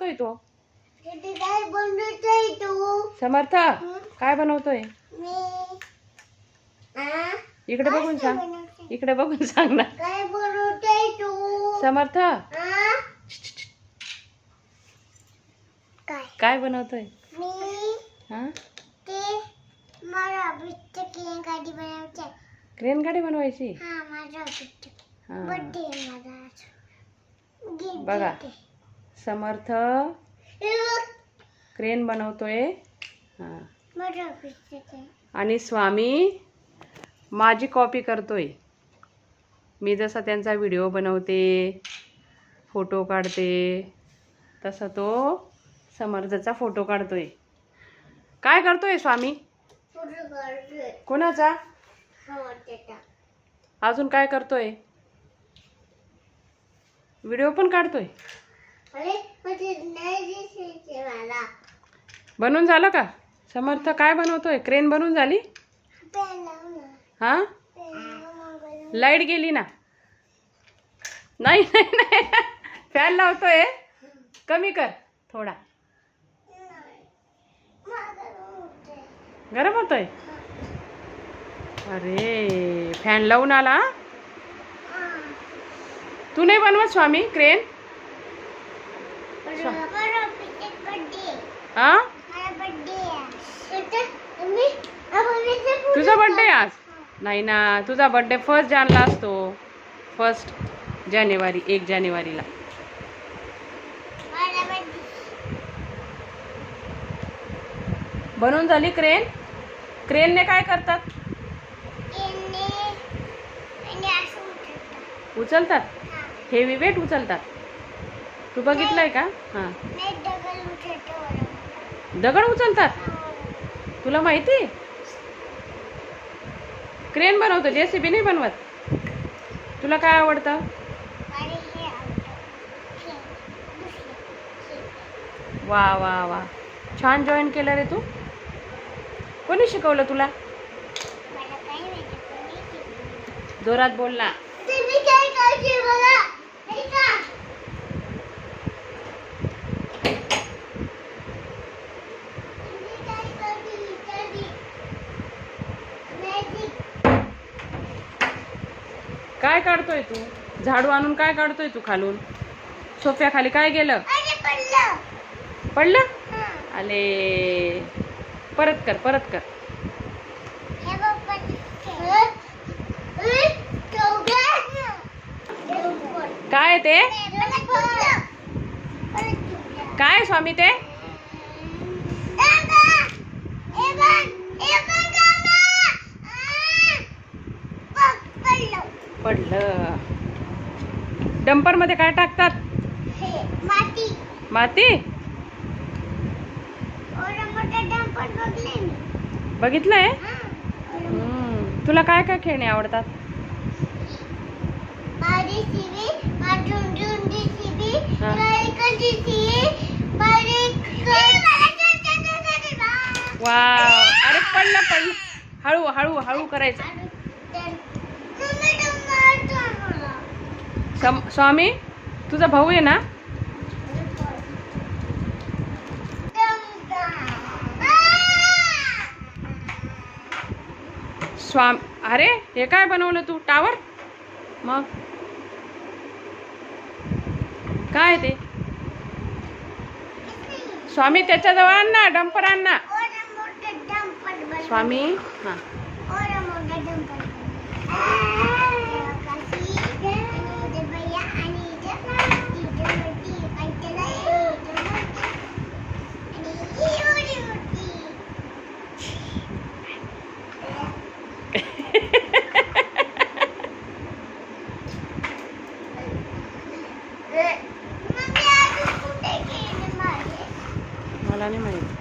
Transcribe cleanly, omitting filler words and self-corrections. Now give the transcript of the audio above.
बनवतोय तो? काय बनवतोय तू? समर्थ काय बनवतोय? इकडे बघून सांग, इकडे बघून सांग ना. काय बनवतोय तू? समर्थ काय काय बनवतोय? मी हा ते मला बिट्ट क्रेन गाडी बनवायची. क्रेन गाडी बनवायची. हा माझा बिट्ट हा. बर्थडे माझा आज. बघा समर्थ क्रेन बनवतोय. हा माझा बिट्ट आणि स्वामी माझी कॉपी करतोय. मी जसा त्यांचा व्हिडिओ बनवते, फोटो काढते, तसा तो समर्थचा फोटो काढतोय. काय करतोय स्वामी? फोटो काढतोय. कोणाचा? हा त्याचा. अजून काय करतोय? व्हिडिओ पण काढतोय. अरे म्हणजे नाही दिसायचे मला. बनवून झालं का? समर्थ काय बनवतोय? क्रेन बनवून झाली? पेन लावून हा पेन लावून लाईट गेली ना. नाही नाही नाही फॅन लावतोय. कमी कर थोडा. गरम होतोय. अरे फॅन लावून आला. तू नाही बनवत स्वामी क्रेन? हा तुझा बर्थडे आज? नाही ना, तुझा बर्थडे 1 जानेवारीला असतो. 1 जानेवारी 1 जानेवारीला. बनवून झाली क्रेन? क्रेनने काय करतात? उचलतात. हेवी वेट उचलतात. तू बघितलंय का? हा दगड उचलतात. तुला माहिती? क्रेन बनवतो, जेसीबी नाही बनवत. तुला काय आवडतं? वा वा वा छान जॉईन केलं रे तू. कोणी शिकवलं तुला? जोरात बोल ना. काय काढतोय तू? झाडू आणून काय काढतोय तू खालून? सोफ्या खाली काय गेलं? पडलं? आले परत कर, परत कर. काय ते? काय स्वामी ते? पडलं. डंपर मध्ये काय टाकतात? माती. माती? बघितलंय? तुला काय काय खेळणे आवडतात? वा अरे पडलं पडलं. हळू हळू हळू करायचं. स्वामी तुझा भाऊ आहे ना? स्वामी अरे हे काय बनवलं तू? टावर? मग काय ते? स्वामी त्याच्याजवळ आण ना, डंपर आण ना. स्वामी हा मला नाही माहिती.